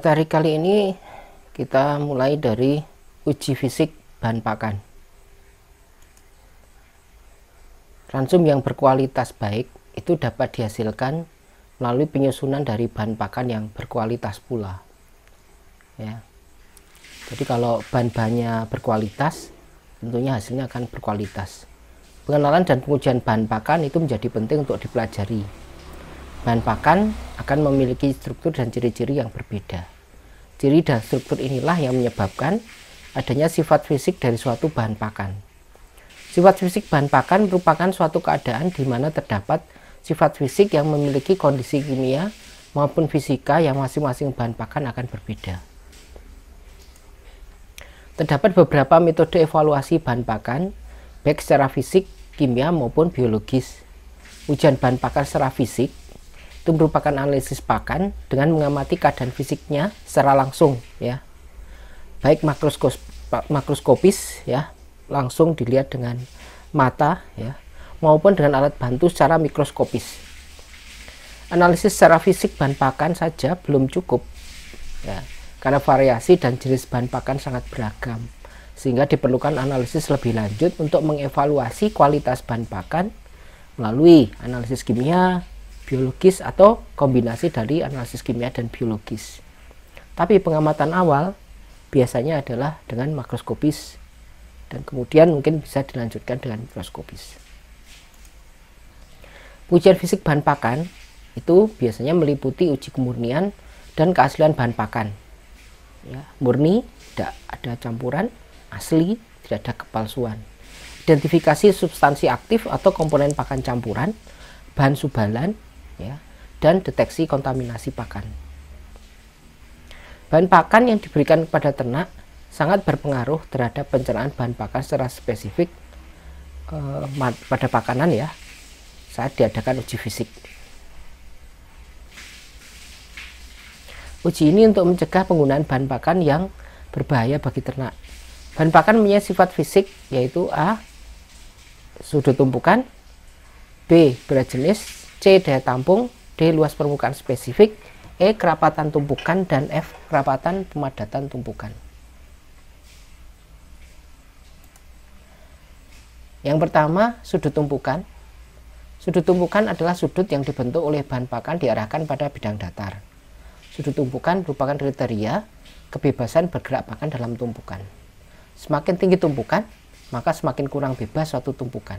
Materi kali ini kita mulai dari uji fisik bahan pakan. Ransum yang berkualitas baik itu dapat dihasilkan melalui penyusunan dari bahan pakan yang berkualitas pula. Ya. Jadi kalau bahan-bahannya berkualitas, tentunya hasilnya akan berkualitas. Pengenalan dan pengujian bahan pakan itu menjadi penting untuk dipelajari. Bahan pakan akan memiliki struktur dan ciri-ciri yang berbeda. Ciri dan struktur inilah yang menyebabkan adanya sifat fisik dari suatu bahan pakan. Sifat fisik bahan pakan merupakan suatu keadaan di mana terdapat sifat fisik yang memiliki kondisi kimia maupun fisika yang masing-masing bahan pakan akan berbeda. Terdapat beberapa metode evaluasi bahan pakan, baik secara fisik, kimia maupun biologis. Ujian bahan pakan secara fisik itu merupakan analisis pakan dengan mengamati keadaan fisiknya secara langsung, ya, baik makroskopis, ya, langsung dilihat dengan mata, ya, maupun dengan alat bantu secara mikroskopis. Analisis secara fisik bahan pakan saja belum cukup, ya, karena variasi dan jenis bahan pakan sangat beragam, sehingga diperlukan analisis lebih lanjut untuk mengevaluasi kualitas bahan pakan melalui analisis kimia, biologis, atau kombinasi dari analisis kimia dan biologis. Tapi pengamatan awal biasanya adalah dengan makroskopis dan kemudian mungkin bisa dilanjutkan dengan mikroskopis. Ujian fisik bahan pakan itu biasanya meliputi uji kemurnian dan keaslian bahan pakan. Ya, murni, tidak ada campuran, asli, tidak ada kepalsuan. Identifikasi substansi aktif atau komponen pakan campuran, bahan subalan, ya, dan deteksi kontaminasi pakan. Bahan pakan yang diberikan kepada ternak sangat berpengaruh terhadap pencernaan bahan pakan secara spesifik pada pakanan, ya, saat diadakan uji fisik. Uji ini untuk mencegah penggunaan bahan pakan yang berbahaya bagi ternak. Bahan pakan mempunyai sifat fisik yaitu A. Sudut tumpukan, B. Berat jenis, C. Daya tampung, D. Luas permukaan spesifik, E. Kerapatan tumpukan, dan F. Kerapatan pemadatan tumpukan. Yang pertama, sudut tumpukan. Sudut tumpukan adalah sudut yang dibentuk oleh bahan pakan diarahkan pada bidang datar. Sudut tumpukan merupakan kriteria kebebasan bergerak pakan dalam tumpukan. Semakin tinggi tumpukan, maka semakin kurang bebas suatu tumpukan.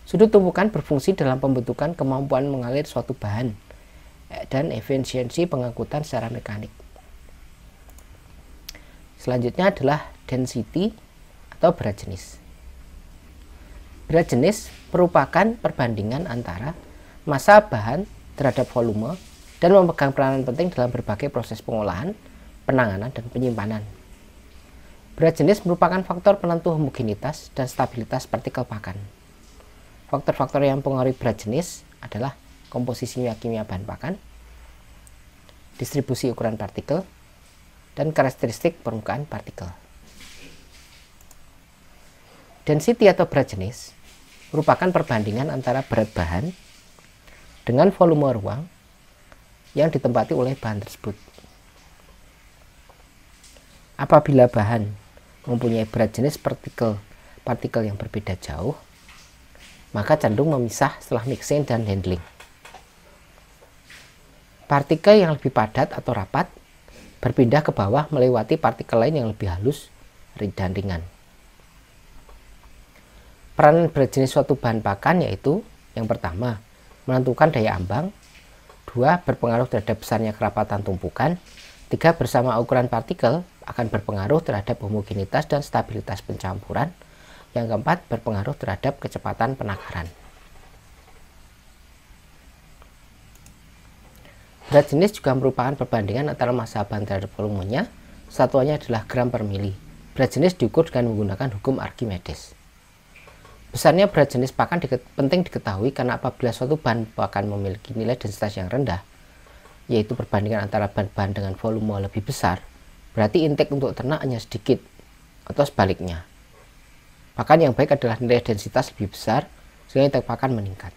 Sudut tumpukan berfungsi dalam pembentukan kemampuan mengalir suatu bahan dan efisiensi pengangkutan secara mekanik. Selanjutnya adalah density atau berat jenis. Berat jenis merupakan perbandingan antara massa bahan terhadap volume dan memegang peranan penting dalam berbagai proses pengolahan, penanganan, dan penyimpanan. Berat jenis merupakan faktor penentu homogenitas dan stabilitas partikel pakan. Faktor-faktor yang mempengaruhi berat jenis adalah komposisi kimia bahan pakan, distribusi ukuran partikel, dan karakteristik permukaan partikel. Density atau berat jenis merupakan perbandingan antara berat bahan dengan volume ruang yang ditempati oleh bahan tersebut. Apabila bahan mempunyai berat jenis partikel yang berbeda jauh, maka cenderung memisah setelah mixing dan handling. Partikel yang lebih padat atau rapat berpindah ke bawah melewati partikel lain yang lebih halus dan ringan. Peranan berat jenis suatu bahan pakan yaitu: yang pertama, menentukan daya ambang, 2, berpengaruh terhadap besarnya kerapatan tumpukan, 3, bersama ukuran partikel akan berpengaruh terhadap homogenitas dan stabilitas pencampuran, yang keempat, berpengaruh terhadap kecepatan penakaran. Berat jenis juga merupakan perbandingan antara massa bahan terhadap volumenya, satuannya adalah gram per mili. Berat jenis diukur dengan menggunakan hukum Archimedes. Besarnya berat jenis pakan penting diketahui karena apabila suatu bahan pakan memiliki nilai densitas yang rendah, yaitu perbandingan antara bahan-bahan dengan volume lebih besar, berarti intake untuk ternak hanya sedikit, atau sebaliknya. Pakan yang baik adalah nilai densitas lebih besar sehingga intake pakan meningkat.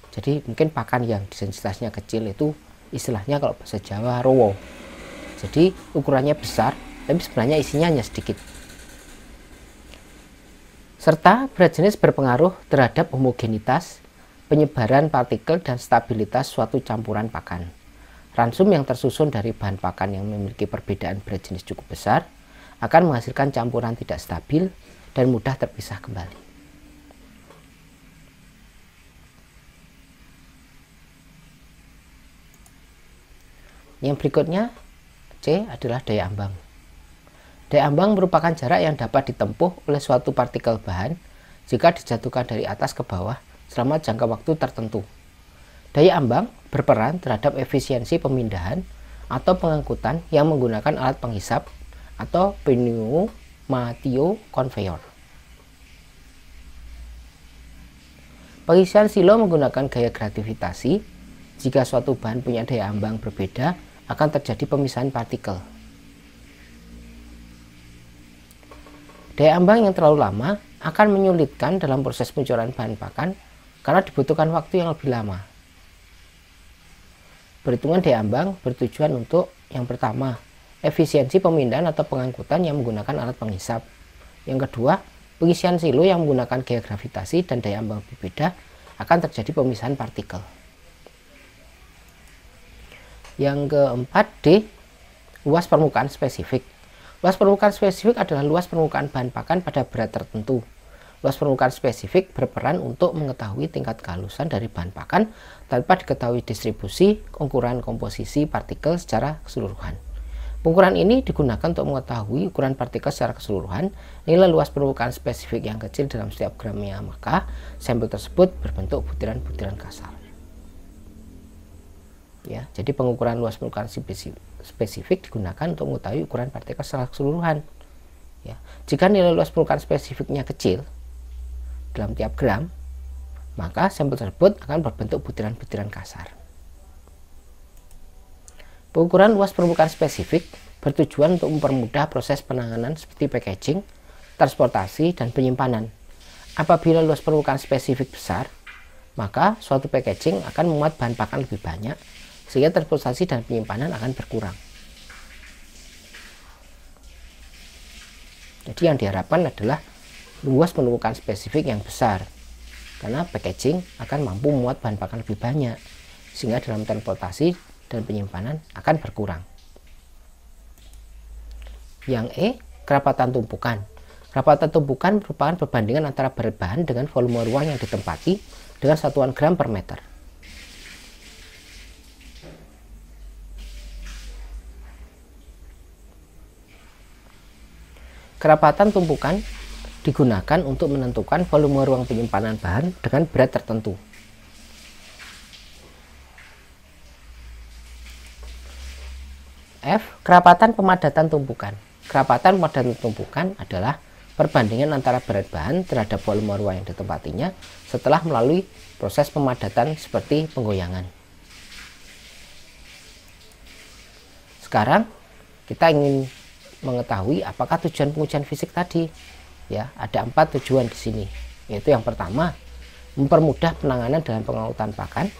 Jadi mungkin pakan yang densitasnya kecil itu istilahnya kalau bahasa Jawa rowo. Jadi ukurannya besar, tapi sebenarnya isinya hanya sedikit. Serta berat jenis berpengaruh terhadap homogenitas, penyebaran partikel, dan stabilitas suatu campuran pakan. Ransum yang tersusun dari bahan pakan yang memiliki perbedaan berat jenis cukup besar akan menghasilkan campuran tidak stabil dan mudah terpisah kembali. Yang berikutnya, C adalah daya ambang. Daya ambang merupakan jarak yang dapat ditempuh oleh suatu partikel bahan jika dijatuhkan dari atas ke bawah selama jangka waktu tertentu. Daya ambang berperan terhadap efisiensi pemindahan atau pengangkutan yang menggunakan alat penghisap atau pneumatio conveyor. Pengisian silo menggunakan gaya gravitasi. Jika suatu bahan punya daya ambang berbeda, akan terjadi pemisahan partikel. Daya ambang yang terlalu lama akan menyulitkan dalam proses pencuran bahan pakan karena dibutuhkan waktu yang lebih lama. Perhitungan daya ambang bertujuan untuk yang pertama, efisiensi pemindahan atau pengangkutan yang menggunakan alat penghisap. Yang kedua, pengisian silo yang menggunakan gaya gravitasi dan daya ambang berbeda akan terjadi pemisahan partikel. Yang keempat, D, luas permukaan spesifik. Luas permukaan spesifik adalah luas permukaan bahan pakan pada berat tertentu. Luas permukaan spesifik berperan untuk mengetahui tingkat kehalusan dari bahan pakan tanpa diketahui distribusi, ukuran komposisi partikel secara keseluruhan. Pengukuran ini digunakan untuk mengetahui ukuran partikel secara keseluruhan. Nilai luas permukaan spesifik yang kecil dalam setiap gramnya, maka sampel tersebut berbentuk butiran-butiran kasar. Ya, jadi pengukuran luas permukaan spesifik digunakan untuk mengetahui ukuran partikel secara keseluruhan. Ya, jika nilai luas permukaan spesifiknya kecil dalam tiap gram, maka sampel tersebut akan berbentuk butiran-butiran kasar. Pengukuran luas permukaan spesifik bertujuan untuk mempermudah proses penanganan seperti packaging, transportasi, dan penyimpanan. Apabila luas permukaan spesifik besar, maka suatu packaging akan memuat bahan pakan lebih banyak, sehingga transportasi dan penyimpanan akan berkurang. Jadi yang diharapkan adalah luas permukaan spesifik yang besar, karena packaging akan mampu memuat bahan pakan lebih banyak, sehingga dalam transportasi dan penyimpanan akan berkurang. Yang E, kerapatan tumpukan. Kerapatan tumpukan merupakan perbandingan antara berat bahan dengan volume ruang yang ditempati dengan satuan gram per meter. Kerapatan tumpukan digunakan untuk menentukan volume ruang penyimpanan bahan dengan berat tertentu. F. Kerapatan pemadatan tumpukan. Kerapatan pemadatan tumpukan adalah perbandingan antara berat bahan terhadap volume ruang yang ditempatinya setelah melalui proses pemadatan seperti penggoyangan. Sekarang kita ingin mengetahui apakah tujuan pengujian fisik tadi. Ya, ada 4 tujuan di sini. Yaitu yang pertama, mempermudah penanganan dalam pengangkutan pakan,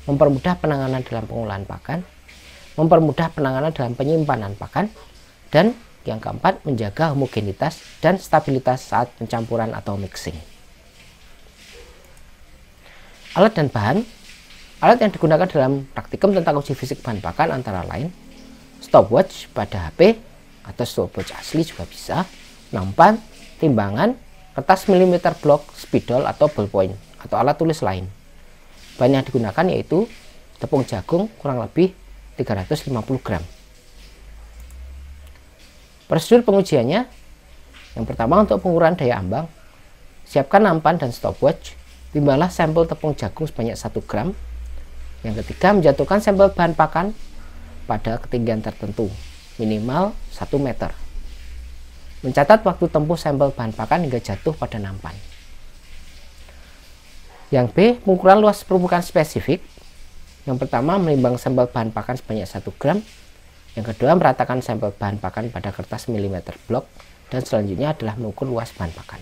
mempermudah penanganan dalam pengolahan pakan, mempermudah penanganan dalam penyimpanan pakan, dan yang keempat, menjaga homogenitas dan stabilitas saat pencampuran atau mixing. Alat dan bahan. Alat yang digunakan dalam praktikum tentang uji fisik bahan pakan antara lain stopwatch pada HP atau stopwatch asli juga bisa, nampan, timbangan, kertas milimeter blok, spidol atau ballpoint atau alat tulis lain. Bahan yang digunakan yaitu tepung jagung kurang lebih 350 gram. Prosedur pengujiannya, yang pertama untuk pengukuran daya ambang, siapkan nampan dan stopwatch, timbanglah sampel tepung jagung sebanyak 1 gram. Yang ketiga, menjatuhkan sampel bahan pakan pada ketinggian tertentu, minimal 1 meter. Mencatat waktu tempuh sampel bahan pakan hingga jatuh pada nampan. Yang B, pengukuran luas permukaan spesifik. Yang pertama, menimbang sampel bahan pakan sebanyak 1 gram. Yang kedua, meratakan sampel bahan pakan pada kertas milimeter blok. Dan selanjutnya adalah mengukur luas bahan pakan.